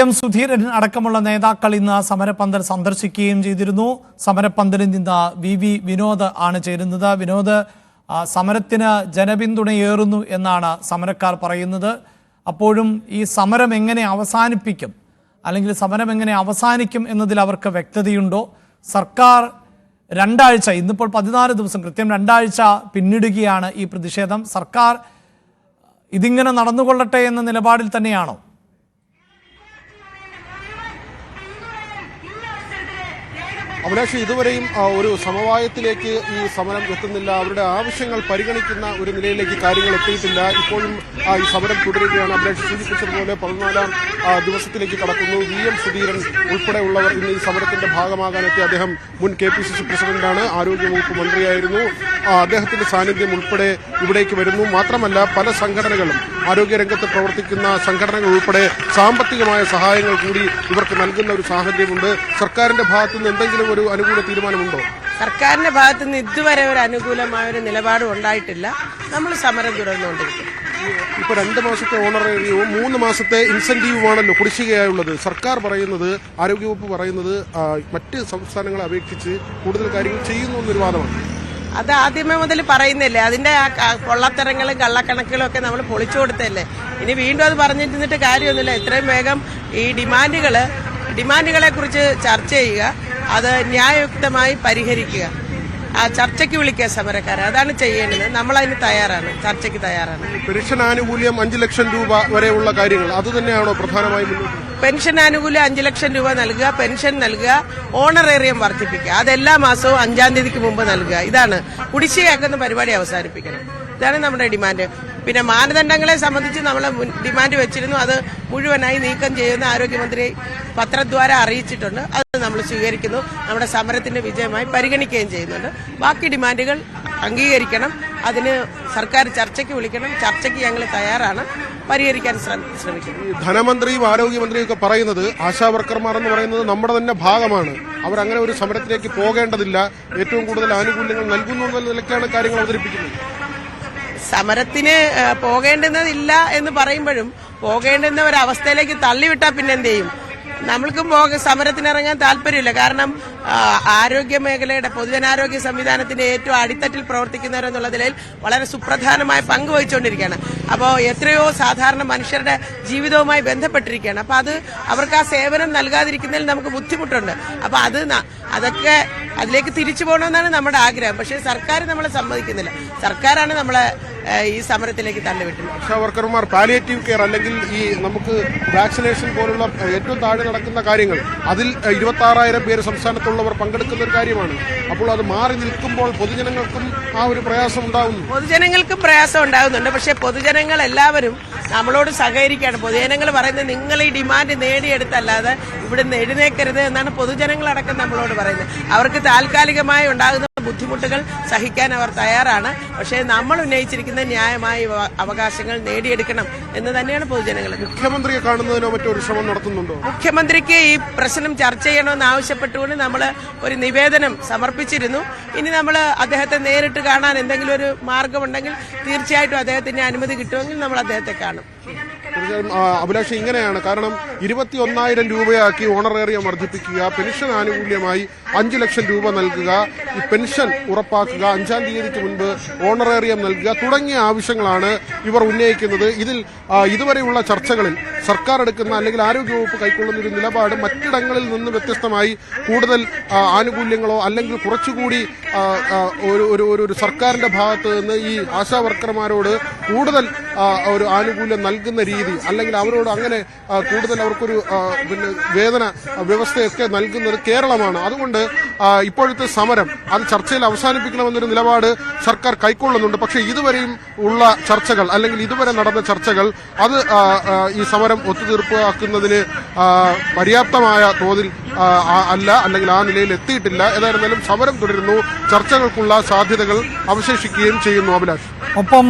M Sudheeran അടക്കമുള്ള നേതാക്കൾ ഇന്ന് സമരപന്തൽ സന്ദർശിക്കുകയും ചെയ്തിരുന്നു. സമരപന്തലിൽ നിന്ന് വി വിനോദ് ആണ് ചേരുന്നത്. വിനോദ്, സമരത്തിന് ജനപിന്തുണയേറുന്നു എന്നാണ് സമരക്കാർ പറയുന്നത്. അപ്പോഴും ഈ സമരം എങ്ങനെ അവസാനിപ്പിക്കും, അല്ലെങ്കിൽ സമരം എങ്ങനെ അവസാനിക്കും എന്നതിൽ അവർക്ക് വ്യക്തതയുണ്ടോ? സർക്കാർ രണ്ടാഴ്ച, ഇന്നിപ്പോൾ 14 ദിവസം, കൃത്യം 2 ആഴ്ച പിന്നിടുകയാണ് ഈ പ്രതിഷേധം. സർക്കാർ ഇതിങ്ങനെ നടന്നുകൊള്ളട്ടെ എന്ന നിലപാടിൽ തന്നെയാണോ? അഭിലാഷ്, ഇതുവരെയും ഒരു സമവായത്തിലേക്ക് ഈ സമരം എത്തുന്നില്ല. അവരുടെ ആവശ്യങ്ങൾ പരിഗണിക്കുന്ന ഒരു നിലയിലേക്ക് കാര്യങ്ങൾ എത്തിയിട്ടില്ല. ഇപ്പോഴും ഈ സമരം തുടരുകയാണ്. അഭിലാഷ് സൂചിപ്പിച്ചതുപോലെ 14ാം ദിവസത്തിലേക്ക് കടക്കുന്നു. എം സുധീരൻ ഉൾപ്പെടെയുള്ളവർ ഇന്ന് ഈ സമരത്തിന്റെ ഭാഗമാകാനെത്തി. അദ്ദേഹം മുൻ KPCC പ്രസിഡന്റാണ്, ആരോഗ്യവകുപ്പ് മന്ത്രിയായിരുന്നു. അദ്ദേഹത്തിന്റെ സാന്നിധ്യം ഉൾപ്പെടെ ഇവിടേക്ക് വരുന്നു. മാത്രമല്ല, പല സംഘടനകളും, ആരോഗ്യരംഗത്ത് പ്രവർത്തിക്കുന്ന സംഘടനകൾ ഉൾപ്പെടെ സാമ്പത്തികമായ സഹായങ്ങൾ കൂടി ഇവർക്ക് നൽകുന്ന ഒരു സാഹചര്യമുണ്ട്. സർക്കാരിന്റെ ഭാഗത്തുനിന്ന് എന്തെങ്കിലും ഒരു അനുകൂല തീരുമാനമുണ്ടോ? സർക്കാരിന്റെ ഭാഗത്തുനിന്ന് ഇതുവരെ ഒരു അനുകൂലമായ ഒരു നിലപാടും ഉണ്ടായിട്ടില്ല. നമ്മൾ സമരം തുടർന്നുകൊണ്ടിരിക്കും. ഇപ്പൊ 2 മാസത്തെ ഓണറേറിയവും 3 മാസത്തെ ഇൻസെന്റീവുമാണല്ലോ കുടിശ്ശികയായുള്ളത്. സർക്കാർ പറയുന്നത്, ആരോഗ്യവകുപ്പ് പറയുന്നത് മറ്റ് സംസ്ഥാനങ്ങളെ അപേക്ഷിച്ച് കൂടുതൽ കാര്യങ്ങൾ ചെയ്യുന്നു എന്നൊരു വാദമാണ്. അത് ആദ്യമേ മുതൽ പറയുന്നില്ലേ, അതിന്റെ പൊള്ളത്തരങ്ങളും കള്ളക്കണക്കുകളും ഒക്കെ നമ്മൾ പൊളിച്ചു കൊടുത്തല്ലേ. ഇനി വീണ്ടും അത് പറഞ്ഞിരുന്നിട്ട് കാര്യമൊന്നുമില്ല. എത്രയും വേഗം ഈ ഡിമാൻഡുകളെ കുറിച്ച് ചർച്ച ചെയ്യുക, അത് ന്യായയുക്തമായി പരിഹരിക്കുക, ആ ചർച്ചയ്ക്ക് വിളിക്കുക സമരക്കാരെ. അതാണ് ചെയ്യേണ്ടത്. നമ്മളതിന് തയ്യാറാണ്, ചർച്ചയ്ക്ക് തയ്യാറാണ്. പെൻഷൻ ആനുകൂല്യം 5 ലക്ഷം രൂപ വരെയുള്ള കാര്യങ്ങൾ അത് തന്നെയാണോ പ്രധാനമായും? പെൻഷൻ ആനുകൂല്യം 5 ലക്ഷം രൂപ നൽകുക, പെൻഷൻ നൽകുക, ഓണറേറിയം വർദ്ധിപ്പിക്കുക, അതെല്ലാ മാസവും 5-ാം തീയതിക്ക് മുമ്പ് നൽകുക. ഇതാണ് കുടിശ്ശികയാക്കുന്ന പരിപാടി അവസാനിപ്പിക്കണം. ഇതാണ് നമ്മുടെ ഡിമാൻഡ്. പിന്നെ മാനദണ്ഡങ്ങളെ സംബന്ധിച്ച് നമ്മൾ ഡിമാൻഡ് വെച്ചിരുന്നു. അത് മുഴുവനായി നീക്കം ചെയ്യുന്ന ആരോഗ്യമന്ത്രി പത്രദ്വാര അറിയിച്ചിട്ടുണ്ട്. അത് നമ്മൾ സ്വീകരിക്കുന്നു. നമ്മുടെ സമരത്തിന്റെ വിജയമായി പരിഗണിക്കുകയും ചെയ്യുന്നുണ്ട്. ബാക്കി ഡിമാൻഡുകൾ അംഗീകരിക്കണം. അതിന് സർക്കാർ ചർച്ചയ്ക്ക് വിളിക്കണം. ചർച്ചയ്ക്ക് ഞങ്ങൾ തയ്യാറാണ്. പരിഹരിക്കാൻ ശ്രമിക്കും. ധനമന്ത്രിയും ആരോഗ്യമന്ത്രിയും ഒക്കെ പറയുന്നത്, ആശാവർക്കർമാർ എന്ന് പറയുന്നത് നമ്മുടെ തന്നെ ഭാഗമാണ്, അവരങ്ങനെ ഒരു സമരത്തിലേക്ക് പോകേണ്ടതില്ല, ഏറ്റവും കൂടുതൽ ആനുകൂല്യങ്ങൾ നൽകുന്നു എന്ന നിലയ്ക്കാണ് കാര്യങ്ങൾ അവതരിപ്പിക്കുന്നത്. സമരത്തിന് പോകേണ്ടുന്നതില്ല എന്ന് പറയുമ്പോഴും പോകേണ്ടുന്ന ഒരവസ്ഥയിലേക്ക് തള്ളിവിട്ടാൽ പിന്നെ എന്ത് ചെയ്യും? നമ്മൾക്കും സമരത്തിനിറങ്ങാൻ താല്പര്യമില്ല. കാരണം ആരോഗ്യ മേഖലയുടെ, പൊതുജനാരോഗ്യ സംവിധാനത്തിന്റെ ഏറ്റവും അടിത്തട്ടിൽ പ്രവർത്തിക്കുന്നവരെന്നുള്ള നിലയിൽ വളരെ സുപ്രധാനമായ പങ്ക് വഹിച്ചുകൊണ്ടിരിക്കുകയാണ്. അപ്പോൾ എത്രയോ സാധാരണ മനുഷ്യരുടെ ജീവിതവുമായി ബന്ധപ്പെട്ടിരിക്കുകയാണ്. അപ്പോൾ അത് അവർക്ക് ആ സേവനം നൽകാതിരിക്കുന്നതിൽ നമുക്ക് ബുദ്ധിമുട്ടുണ്ട്. അപ്പോൾ അതൊക്കെ അതിലേക്ക് തിരിച്ചു പോകണമെന്നാണ് നമ്മുടെ ആഗ്രഹം. പക്ഷേ സർക്കാർ നമ്മളെ സമ്മതിക്കുന്നില്ല. സർക്കാരാണ് നമ്മളെ ഈ സമരത്തിലേക്ക് തള്ളിവിട്ടത്. ആശാവർക്കർമാർ പാലിയേറ്റീവ് കെയർ, അല്ലെങ്കിൽ ഈ നമുക്ക് വാക്സിനേഷൻ പോലുള്ള ഏറ്റവും താഴെ നടക്കുന്ന കാര്യങ്ങൾ, അതിൽ 26,000 പേര് സംസ്ഥാനത്തുള്ളവർ പങ്കെടുക്കുന്ന ഒരു കാര്യമാണ്. അപ്പോൾ അത് മാറി നിൽക്കുമ്പോൾ പൊതുജനങ്ങൾക്കും ആ ഒരു പ്രയാസം ഉണ്ടാകുന്നു. പൊതുജനങ്ങൾക്കും പ്രയാസം ഉണ്ടാകുന്നുണ്ട്. പക്ഷേ പൊതുജനങ്ങൾ എല്ലാവരും നമ്മളോട് സഹകരിക്കുകയാണ്. പൊതുജനങ്ങൾ പറയുന്നത്, നിങ്ങൾ ഈ ഡിമാൻഡ് നേടിയെടുത്തല്ലാതെ ഇവിടുന്ന് എഴുന്നേക്കരുത് എന്നാണ് പൊതുജനങ്ങളടക്കം നമ്മളോട് പറയുന്നത്. അവർക്ക് താൽക്കാലികമായി ഉണ്ടാകുന്ന ബുദ്ധിമുട്ടുകൾ സഹിക്കാൻ അവർ തയ്യാറാണ്. പക്ഷേ നമ്മൾ ഉന്നയിച്ചിരിക്കുന്ന ന്യായമായ അവകാശങ്ങൾ നേടിയെടുക്കണം എന്ന് തന്നെയാണ് പൊതുജനങ്ങൾ. മുഖ്യമന്ത്രിയെ കാണുന്നതിനോ മറ്റൊരു ശ്രമം നടത്തുന്നുണ്ടോ? മുഖ്യമന്ത്രിക്ക് ഈ പ്രശ്നം ചർച്ച ചെയ്യണമെന്ന് ആവശ്യപ്പെട്ടുകൊണ്ട് നമ്മൾ ഒരു നിവേദനം സമർപ്പിച്ചിരുന്നു. ഇനി നമ്മൾ അദ്ദേഹത്തെ നേരിട്ട് കാണാൻ എന്തെങ്കിലും ഒരു മാർഗമുണ്ടെങ്കിൽ തീർച്ചയായിട്ടും അദ്ദേഹത്തിന്റെ അനുമതി കിട്ടുമെങ്കിൽ നമ്മൾ അദ്ദേഹത്തെ കാണും. അഭിലാഷ്, ഇങ്ങനെയാണ്. കാരണം 21,000 രൂപയാക്കി ഓണറേറിയം വർദ്ധിപ്പിക്കുക, പെൻഷൻ ആനുകൂല്യമായി 5 ലക്ഷം രൂപ നൽകുക, ഈ പെൻഷൻ ഉറപ്പാക്കുക, 5-ാം തീയതിക്ക് മുൻപ് ഓണറേറിയം നൽകുക തുടങ്ങിയ ആവശ്യങ്ങളാണ് ഇവർ ഉന്നയിക്കുന്നത്. ഇതിൽ ഇതുവരെയുള്ള ചർച്ചകളിൽ സർക്കാർ എടുക്കുന്ന, അല്ലെങ്കിൽ ആരോഗ്യവകുപ്പ് കൈക്കൊള്ളുന്ന ഒരു നിലപാട് മറ്റിടങ്ങളിൽ നിന്ന് വ്യത്യസ്തമായി കൂടുതൽ ആനുകൂല്യങ്ങളോ അല്ലെങ്കിൽ കുറച്ചുകൂടി ഒരു സർക്കാരിന്റെ ഭാഗത്ത് നിന്ന് ഈ ആശാവർക്കർമാരോട് കൂടുതൽ ഒരു ആനുകൂല്യം നൽകുന്ന രീതി, അല്ലെങ്കിൽ അവരോട് അങ്ങനെ കൂടുതൽ അവർക്കൊരു വേതന വ്യവസ്ഥയൊക്കെ നൽകുന്നത് കേരളമാണ്. അതുകൊണ്ട് ഇപ്പോഴത്തെ സമരം അത് ചർച്ചയിൽ അവസാനിപ്പിക്കണമെന്നൊരു നിലപാട് സർക്കാർ കൈക്കൊള്ളുന്നുണ്ട്. പക്ഷേ ഇതുവരെയും ഉള്ള ചർച്ചകൾ, അല്ലെങ്കിൽ ഇതുവരെ നടന്ന ചർച്ചകൾ, അത് ഈ സമരം ഒത്തുതീർപ്പാക്കുന്നതിന് പര്യാപ്തമായ തോതിൽ അല്ല, അല്ലെങ്കിൽ ആ നിലയിൽ എത്തിയിട്ടില്ല. ഏതായിരുന്നാലും സമരം തുടരുന്നു. ചർച്ചകൾക്കുള്ള സാധ്യതകൾ അവശേഷിക്കുകയും ചെയ്യുന്നു. അഭിലാഷ്, ഒപ്പം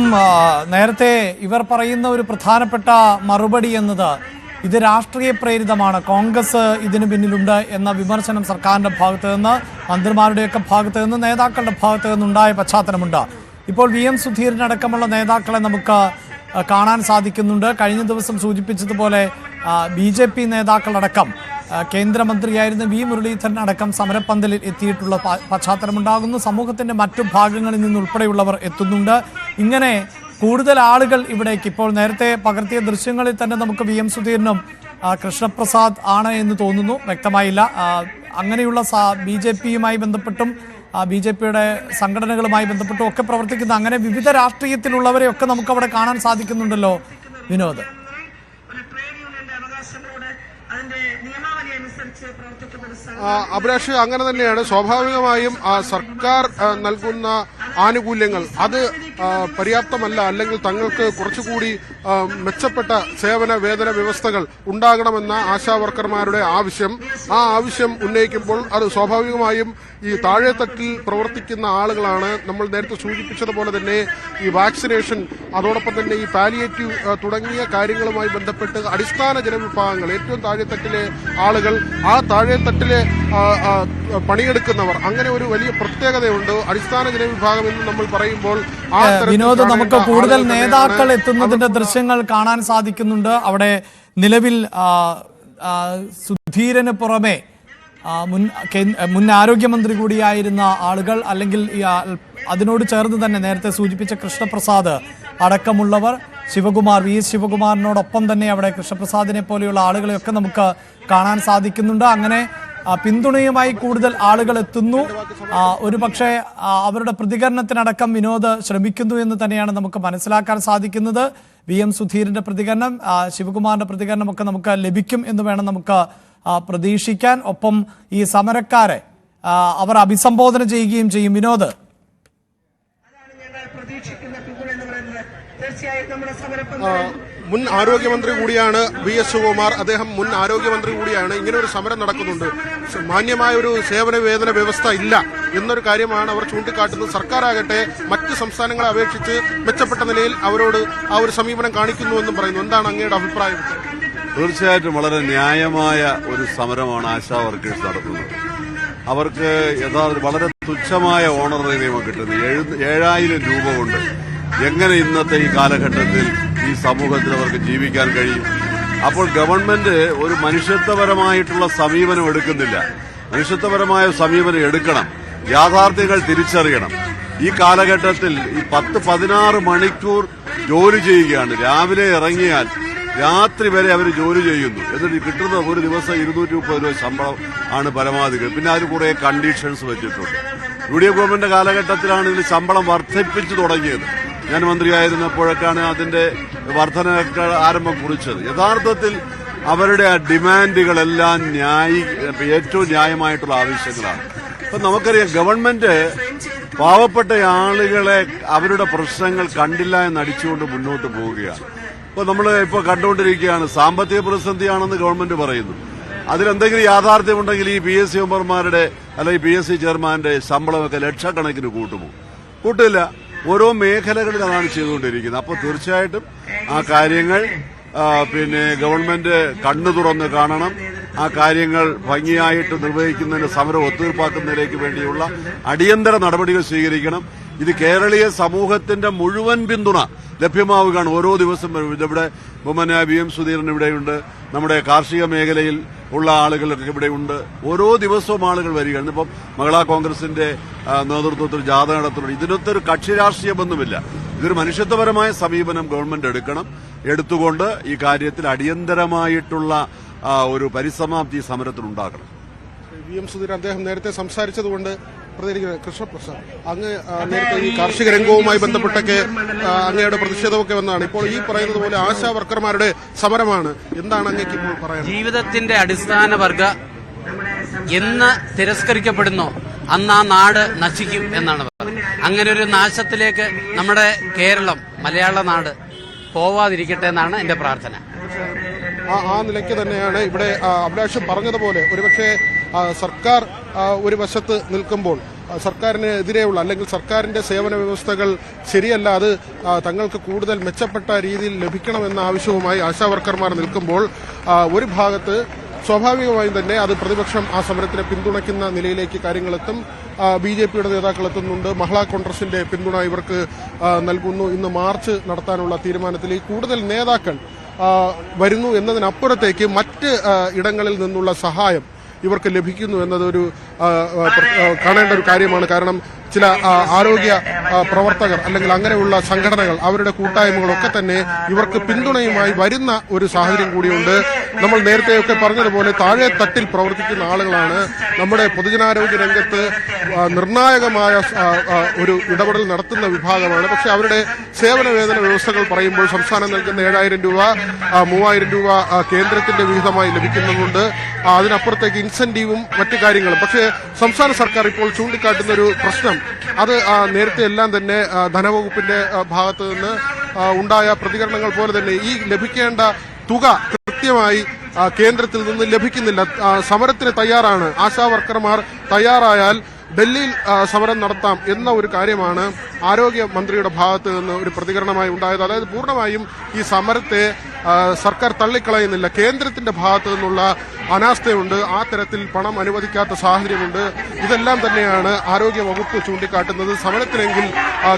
നേരത്തെ ഇവർ പറയുന്ന ഒരു പ്രധാനപ്പെട്ട മറുപടി എന്നത്, ഇത് രാഷ്ട്രീയ പ്രേരിതമാണ്, കോൺഗ്രസ് ഇതിന് പിന്നിലുണ്ട് എന്ന വിമർശനം സർക്കാരിന്റെ ഭാഗത്ത് നിന്ന്, മന്ത്രിമാരുടെയൊക്കെ ഭാഗത്ത് നിന്ന്, നേതാക്കളുടെ ഭാഗത്ത് നിന്നുണ്ടായ പശ്ചാത്തലമുണ്ട്. ഇപ്പോൾ എം സുധീരനടക്കമുള്ള നേതാക്കളെ നമുക്ക് കാണാൻ സാധിക്കുന്നുണ്ട്. കഴിഞ്ഞ ദിവസം സൂചിപ്പിച്ചതുപോലെ BJP നേതാക്കളടക്കം കേന്ദ്രമന്ത്രിയായിരുന്ന വി മുരളീധരൻ അടക്കം സമരപ്പന്തലിൽ എത്തിയിട്ടുള്ള പശ്ചാത്തലമുണ്ടാകുന്നു. സമൂഹത്തിന്റെ മറ്റു ഭാഗങ്ങളിൽ നിന്നുൾപ്പെടെയുള്ളവർ എത്തുന്നുണ്ട്. ഇങ്ങനെ കൂടുതൽ ആളുകൾ ഇവിടേക്ക് ഇപ്പോൾ നേരത്തെ പകർത്തിയ ദൃശ്യങ്ങളിൽ തന്നെ നമുക്ക് VM സുധീരനും കൃഷ്ണപ്രസാദ് ആണ് എന്ന് തോന്നുന്നു, വ്യക്തമായില്ല. അങ്ങനെയുള്ള BJPയുമായി ബന്ധപ്പെട്ടും BJPയുടെ സംഘടനകളുമായി ബന്ധപ്പെട്ടും ഒക്കെ പ്രവർത്തിക്കുന്ന അങ്ങനെ വിവിധ രാഷ്ട്രീയത്തിലുള്ളവരെയൊക്കെ നമുക്ക് അവിടെ കാണാൻ സാധിക്കുന്നുണ്ടല്ലോ വിനോദ്. അഭിലാഷ്, അങ്ങനെ തന്നെയാണ്. സ്വാഭാവികമായും സർക്കാർ നൽകുന്ന ആനുകൂല്യങ്ങൾ അത് പര്യാപ്തമല്ല, അല്ലെങ്കിൽ തങ്ങൾക്ക് കുറച്ചുകൂടി മെച്ചപ്പെട്ട സേവന വേതന വ്യവസ്ഥകൾ ഉണ്ടാകണമെന്ന ആശാവർക്കർമാരുടെ ആവശ്യം ഉന്നയിക്കുമ്പോൾ അത് സ്വാഭാവികമായും ഈ താഴെത്തട്ടിൽ പ്രവർത്തിക്കുന്ന ആളുകളാണ്. നമ്മൾ നേരത്തെ സൂചിപ്പിച്ചതുപോലെ തന്നെ ഈ വാക്സിനേഷൻ, അതോടൊപ്പം തന്നെ ഈ പാലിയേറ്റീവ് തുടങ്ങിയ കാര്യങ്ങളുമായി ബന്ധപ്പെട്ട് അടിസ്ഥാന ജനവിഭാഗങ്ങൾ, ഏറ്റവും താഴെത്തട്ടിലെ ആളുകൾ, ആ താഴെത്തട്ടിലെ പണിയെടുക്കുന്നവർ, അങ്ങനെ ഒരു വലിയ പ്രത്യേകതയുണ്ട്. അടിസ്ഥാന ജനവിഭാഗം എന്ന് നമ്മൾ പറയുമ്പോൾ വിനോദ്, നമുക്ക് കൂടുതൽ നേതാക്കൾ എത്തുന്നതിന്റെ ദൃശ്യങ്ങൾ കാണാൻ സാധിക്കുന്നുണ്ട്. അവിടെ നിലവിൽ സുധീരന് പുറമെ മുൻ ആരോഗ്യമന്ത്രി കൂടിയായിരുന്ന ആളുകൾ, അല്ലെങ്കിൽ അതിനോട് ചേർന്ന് തന്നെ നേരത്തെ സൂചിപ്പിച്ച കൃഷ്ണപ്രസാദ് അടക്കമുള്ളവർ, ശിവകുമാർ, VS ശിവകുമാറിനോടൊപ്പം തന്നെ അവിടെ കൃഷ്ണപ്രസാദിനെ പോലെയുള്ള ആളുകളെയൊക്കെ നമുക്ക് കാണാൻ സാധിക്കുന്നുണ്ട്. അങ്ങനെ പിന്തുണയുമായി കൂടുതൽ ആളുകൾ എത്തുന്നു. ഒരു പക്ഷേ അവരുടെ പ്രതികരണത്തിനടക്കം വിനോദ് ശ്രമിക്കുന്നു എന്ന് തന്നെയാണ് നമുക്ക് മനസ്സിലാക്കാൻ സാധിക്കുന്നത്. VM സുധീരന്റെ പ്രതികരണം, ശിവകുമാറിന്റെ പ്രതികരണമൊക്കെ നമുക്ക് ലഭിക്കും എന്ന് വേണം നമുക്ക് പ്രതീക്ഷിക്കാൻ. ഒപ്പം ഈ സമരക്കാരെ അവർ അഭിസംബോധന ചെയ്യുകയും ചെയ്യും. വിനോദ്, മുൻ ആരോഗ്യമന്ത്രി കൂടിയാണ് VS ശിവകുമാർ. അദ്ദേഹം മുൻ ആരോഗ്യമന്ത്രി കൂടിയാണ്. ഇങ്ങനെ ഒരു സമരം നടക്കുന്നുണ്ട്. മാന്യമായ ഒരു സേവന വേതന വ്യവസ്ഥ ഇല്ല എന്നൊരു കാര്യമാണ് അവർ ചൂണ്ടിക്കാട്ടുന്നത്. സർക്കാരാകട്ടെ മറ്റ് സംസ്ഥാനങ്ങളെ അപേക്ഷിച്ച് മെച്ചപ്പെട്ട നിലയിൽ അവരോട് ആ ഒരു സമീപനം കാണിക്കുന്നുവെന്നും പറയുന്നു. എന്താണ് അങ്ങയുടെ അഭിപ്രായം? തീർച്ചയായിട്ടും വളരെ ന്യായമായ ഒരു സമരമാണ് ആശാ വർക്കേഴ്സ് നടത്തുന്നത്. അവർക്ക് വളരെ തുച്ഛമായ ഓണറേറിയം കിട്ടുന്നത് 7000 രൂപ കൊണ്ട് എങ്ങനെ ഇന്നത്തെ ഈ കാലഘട്ടത്തിൽ ഈ സമൂഹത്തിൽ അവർക്ക് ജീവിക്കാൻ കഴിയും? അപ്പോൾ ഗവൺമെന്റ് ഒരു മനുഷ്യത്വപരമായിട്ടുള്ള സമീപനം എടുക്കുന്നില്ല. മനുഷ്യത്വപരമായ സമീപനം എടുക്കണം. യാഥാർത്ഥ്യങ്ങൾ തിരിച്ചറിയണം. ഈ കാലഘട്ടത്തിൽ ഈ 10-16 മണിക്കൂർ ജോലി ചെയ്യുകയാണ്. രാവിലെ ഇറങ്ങിയാൽ രാത്രി വരെ അവർ ജോലി ചെയ്യുന്നു. എന്നിട്ട് കിട്ടുന്ന ഒരു ദിവസം 230 രൂപ ശമ്പളം ആണ് പരമാവധി. പിന്നെ അതിന് കുറെ കണ്ടീഷൻസ് വെച്ചിട്ടുണ്ട്. UDF ഗവൺമെന്റ് കാലഘട്ടത്തിലാണ് ഇതിൽ ശമ്പളം വർദ്ധിപ്പിച്ചു തുടങ്ങിയത്. ഞാൻ മന്ത്രിയായിരുന്നപ്പോഴൊക്കെയാണ് അതിന്റെ വർധനയൊക്കെ ആരംഭം കുറിച്ചത്. യഥാർത്ഥത്തിൽ അവരുടെ ആ ഡിമാൻഡുകളെല്ലാം ഏറ്റവും ന്യായമായിട്ടുള്ള ആവശ്യങ്ങളാണ്. അപ്പൊ നമുക്കറിയാം, ഗവൺമെന്റ് പാവപ്പെട്ട ആളുകളെ അവരുടെ പ്രശ്നങ്ങൾ കണ്ടില്ല എന്ന് അടിച്ചുകൊണ്ട് മുന്നോട്ട് പോവുകയാണ്. ഇപ്പൊ നമ്മൾ കണ്ടുകൊണ്ടിരിക്കുകയാണ്, സാമ്പത്തിക പ്രതിസന്ധിയാണെന്ന് ഗവൺമെന്റ് പറയുന്നു. അതിലെന്തെങ്കിലും യാഥാർത്ഥ്യമുണ്ടെങ്കിൽ ഈ PSC മെമ്പർമാരുടെ അല്ലെങ്കിൽ PSC ചെയർമാന്റെ ശമ്പളമൊക്കെ ലക്ഷക്കണക്കിന് കൂട്ടുമോ? കൂട്ടില്ല. ഓരോ മേഖലകളിൽ അതാണ് ചെയ്തുകൊണ്ടിരിക്കുന്നത്. അപ്പോൾ തീർച്ചയായിട്ടും ആ കാര്യങ്ങൾ ഗവൺമെന്റ് കണ്ണു തുറന്ന് കാണണം. ആ കാര്യങ്ങൾ ഭംഗിയായിട്ട് നിർവഹിക്കുന്നതിന്, സമരം ഒത്തുതീർപ്പാക്കുന്നതിലേക്ക് വേണ്ടിയുള്ള അടിയന്തര നടപടികൾ സ്വീകരിക്കണം. ഇത് കേരളീയ സമൂഹത്തിന്റെ മുഴുവൻ പിന്തുണ ലഭ്യമാവുകയാണ്. ഓരോ ദിവസം ഇവിടെ ബഹുമാന്യ VM സുധീരൻ ഇവിടെയുണ്ട്. നമ്മുടെ കാർഷിക മേഖലയിൽ ഉള്ള ആളുകളൊക്കെ ഇവിടെയുണ്ട്. ഓരോ ദിവസവും ആളുകൾ വരികയാണ്. ഇപ്പം മഹിളാ കോൺഗ്രസിന്റെ നേതൃത്വത്തിൽ ജാഥ നടത്തുന്നുണ്ട്. ഇതിനൊക്കെ ഒരു കക്ഷി രാഷ്ട്രീയമൊന്നുമില്ല. ഇതൊരു മനുഷ്യത്വപരമായ സമീപനം ഗവൺമെന്റ് എടുത്തുകൊണ്ട് ഈ കാര്യത്തിൽ അടിയന്തരമായിട്ടുള്ള ഒരു പരിസമാപ്തി സമരത്തിനുണ്ടാക്കണം. VM സുധീരൻ അദ്ദേഹം നേരത്തെ സംസാരിച്ചതുകൊണ്ട് പ്രതികരിക്കുന്നത്. കൃഷ്ണപ്രസാദ്, അങ്ങ് നേരത്തെ ഈ കാർഷിക രംഗവുമായി ബന്ധപ്പെട്ടൊക്കെ അങ്ങയുടെ പ്രതിഷേധമൊക്കെ വന്നതാണ്. ഇപ്പോൾ ഈ പറയുന്നത് പോലെ ആശാ വർക്കർമാരുടെ സമരമാണ്. എന്താണ് അങ്ങേക്ക് ഇപ്പോൾ പറയുന്നത്? ജീവിതത്തിന്റെ അടിസ്ഥാന വർഗ എന്ന് തിരസ്കരിക്കപ്പെടുന്നോ അന്ന് ആ നാട് നശിക്കും എന്നാണ് പറയുന്നത്. അങ്ങനെ ഒരു നാശത്തിലേക്ക് നമ്മുടെ കേരളം, മലയാള നാട് പോവാതിരിക്കട്ടെ എന്നാണ് എന്റെ പ്രാർത്ഥന. ആ നിലയ്ക്ക് തന്നെയാണ് ഇവിടെ അഭിലാഷ് പറഞ്ഞതുപോലെ ഒരുപക്ഷെ സർക്കാർ ഒരു വശത്ത് നിൽക്കുമ്പോൾ സർക്കാരിന് എതിരെയുള്ള, അല്ലെങ്കിൽ സർക്കാരിന്റെ സേവന വ്യവസ്ഥകൾ ശരിയല്ല, അത് തങ്ങൾക്ക് കൂടുതൽ മെച്ചപ്പെട്ട രീതിയിൽ ലഭിക്കണമെന്ന ആവശ്യവുമായി ആശാവർക്കർമാർ നിൽക്കുമ്പോൾ ഒരു ഭാഗത്ത് സ്വാഭാവികമായും തന്നെ അത് പ്രതിപക്ഷം ആ സമരത്തിനെ പിന്തുണയ്ക്കുന്ന നിലയിലേക്ക് കാര്യങ്ങളെത്തും. BJPയുടെ നേതാക്കൾ എത്തുന്നുണ്ട്. മഹിളാ കോൺഗ്രസിന്റെ പിന്തുണ ഇവർക്ക് നൽകുന്നു. ഇന്ന് മാർച്ച് നടത്താനുള്ള തീരുമാനത്തിൽ ഈ കൂടുതൽ നേതാക്കൾ വരുന്നു എന്നതിനപ്പുറത്തേക്ക് മറ്റ് ഇടങ്ങളിൽ നിന്നുള്ള സഹായം ഇവർക്ക് ലഭിക്കുന്നു എന്നതൊരു കാണേണ്ട ഒരു കാര്യമാണ്. കാരണം ചില ആരോഗ്യ പ്രവർത്തകർ അല്ലെങ്കിൽ അങ്ങനെയുള്ള സംഘടനകൾ അവരുടെ കൂട്ടായ്മകളൊക്കെ തന്നെ ഇവർക്ക് പിന്തുണയുമായി വരുന്ന ഒരു സാഹചര്യം കൂടിയുണ്ട്. നമ്മൾ നേരത്തെയൊക്കെ പറഞ്ഞതുപോലെ താഴെ തട്ടിൽ പ്രവർത്തിക്കുന്ന ആളുകളാണ്. നമ്മുടെ പൊതുജനാരോഗ്യ രംഗത്ത് നിർണായകമായ ഒരു ഇടപെടൽ നടത്തുന്ന വിഭാഗമാണ്. പക്ഷെ അവരുടെ സേവന വേതന വ്യവസ്ഥകൾ പറയുമ്പോൾ സംസ്ഥാനം നൽകുന്ന 7,000 രൂപ 3,000 രൂപ കേന്ദ്രത്തിന്റെ വിഹിതമായി ലഭിക്കുന്നുണ്ട്. അതിനപ്പുറത്തേക്ക് ഇൻസെന്റീവും മറ്റു കാര്യങ്ങളും. പക്ഷേ സംസ്ഥാന സർക്കാർ ഇപ്പോൾ ചൂണ്ടിക്കാട്ടുന്ന ഒരു പ്രശ്നം അത് നേരത്തെ എല്ലാം തന്നെ ധനവകുപ്പിന്റെ ഭാഗത്ത് നിന്ന് ഉണ്ടായ പ്രതികരണങ്ങൾ പോലെ തന്നെ ഈ ലഭിക്കേണ്ട തുക കൃത്യമായി കേന്ദ്രത്തിൽ നിന്ന് ലഭിക്കുന്നില്ല. സമരത്തിന് തയ്യാറാണ് ആശാ വർക്കർമാർ, തയ്യാറായാൽ ഡൽഹിയിൽ സമരം നടത്താം എന്ന ഒരു കാര്യമാണ് ആരോഗ്യമന്ത്രിയുടെ ഭാഗത്ത് നിന്ന് ഒരു പ്രതികരണമായി ഉണ്ടായത്. അതായത് പൂർണ്ണമായും ഈ സമരത്തെ സർക്കാർ തള്ളിക്കളയുന്നില്ല. കേന്ദ്രത്തിന്റെ ഭാഗത്തു നിന്നുള്ള അനാസ്ഥയുണ്ട്, ആ തരത്തിൽ പണം അനുവദിക്കാത്ത സാഹചര്യമുണ്ട്. ഇതെല്ലാം തന്നെയാണ് ആരോഗ്യ വകുപ്പ് ചൂണ്ടിക്കാട്ടുന്നത്. സമരത്തിനെങ്കിൽ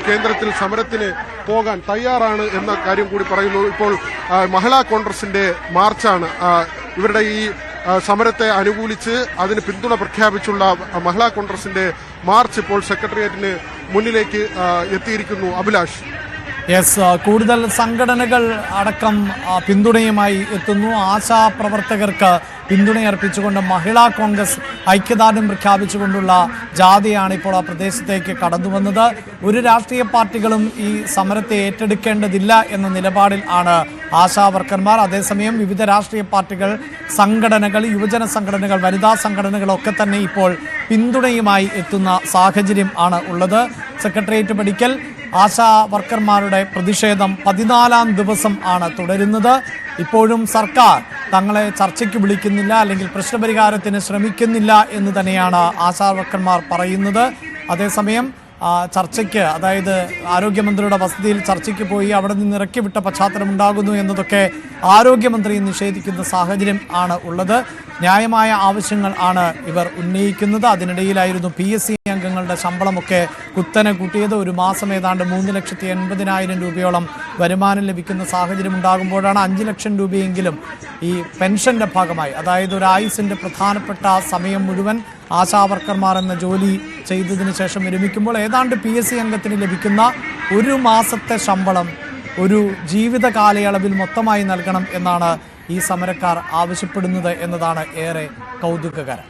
കേന്ദ്രത്തിൽ സമരത്തിന് പോകാൻ തയ്യാറാണ് എന്ന കാര്യം കൂടി പറയുന്നു. ഇപ്പോൾ മഹിളാ കോൺഗ്രസിന്റെ മാർച്ചാണ്. ഇവരുടെ ഈ സമരത്തെ അനുകൂലിച്ച് അതിന് പിന്തുണ പ്രഖ്യാപിച്ചുള്ള മഹിളാ കോൺഗ്രസിന്റെ മാർച്ച് ഇപ്പോൾ സെക്രട്ടേറിയറ്റിന് മുന്നിലേക്ക് എത്തിയിരിക്കുന്നു. അഭിലാഷ്. യെസ്, കൂടുതൽ സംഘടനകൾ അടക്കം പിന്തുണയുമായി എത്തുന്നു. ആശാ പ്രവർത്തകർക്ക് പിന്തുണയർപ്പിച്ചുകൊണ്ട് മഹിളാ കോൺഗ്രസ് ഐക്യദാർഢ്യം പ്രഖ്യാപിച്ചുകൊണ്ടുള്ള ജാഥയാണ് ഇപ്പോൾ ആ പ്രദേശത്തേക്ക് കടന്നു വന്നത്. ഒരു രാഷ്ട്രീയ പാർട്ടികളും ഈ സമരത്തെ ഏറ്റെടുക്കേണ്ടതില്ല എന്ന നിലപാടിൽ ആണ് ആശാ വർക്കർമാർ. അതേസമയം വിവിധ രാഷ്ട്രീയ പാർട്ടികൾ, സംഘടനകൾ, യുവജന സംഘടനകൾ, വനിതാ സംഘടനകളൊക്കെ തന്നെ ഇപ്പോൾ പിന്തുണയുമായി എത്തുന്ന സാഹചര്യം ആണ് ഉള്ളത്. സെക്രട്ടേറിയറ്റ് പടിക്കൽ ആശാ വർക്കർമാരുടെ പ്രതിഷേധം 14ാം ദിവസം ആണ് തുടരുന്നത്. ഇപ്പോഴും സർക്കാർ തങ്ങളെ ചർച്ചയ്ക്ക് വിളിക്കുന്നില്ല, അല്ലെങ്കിൽ പ്രശ്നപരിഹാരത്തിന് ശ്രമിക്കുന്നില്ല എന്ന് തന്നെയാണ് ആശാ വർക്കർമാർ പറയുന്നത്. അതേസമയം ചർച്ചയ്ക്ക്, അതായത് ആരോഗ്യമന്ത്രിയുടെ വസതിയിൽ ചർച്ചയ്ക്ക് പോയി അവിടെ നിന്ന് ഇറക്കി വിട്ട പശ്ചാത്തലം ഉണ്ടാകുന്നു എന്നതൊക്കെ ആരോഗ്യമന്ത്രി നിഷേധിക്കുന്ന സാഹചര്യം ആണ് ഉള്ളത്. ന്യായമായ ആവശ്യങ്ങൾ ആണ് ഇവർ ഉന്നയിക്കുന്നത്. അതിനിടയിലായിരുന്നു PSC അംഗങ്ങളുടെ ശമ്പളമൊക്കെ കുത്തനെ കൂട്ടിയത്. ഒരു മാസം ഏതാണ്ട് 3,80,000 രൂപയോളം വരുമാനം ലഭിക്കുന്ന സാഹചര്യം ഉണ്ടാകുമ്പോഴാണ് 5 ലക്ഷം രൂപയെങ്കിലും ഈ പെൻഷന്റെ ഭാഗമായി, അതായത് ഒരു ആയുസിന്റെ പ്രധാനപ്പെട്ട സമയം മുഴുവൻ ആശാവർക്കർമാർ എന്ന ജോലി ചെയ്തതിനു ശേഷം വിരമിക്കുമ്പോൾ ഏതാണ്ട് PSC അംഗത്തിന് ലഭിക്കുന്ന ഒരു മാസത്തെ ശമ്പളം ഒരു ജീവിത കാലയളവിൽ മൊത്തമായി നൽകണം എന്നാണ് ഈ സമരക്കാർ ആവശ്യപ്പെടുന്നത് എന്നതാണ് ഏറെ കൗതുകകരം.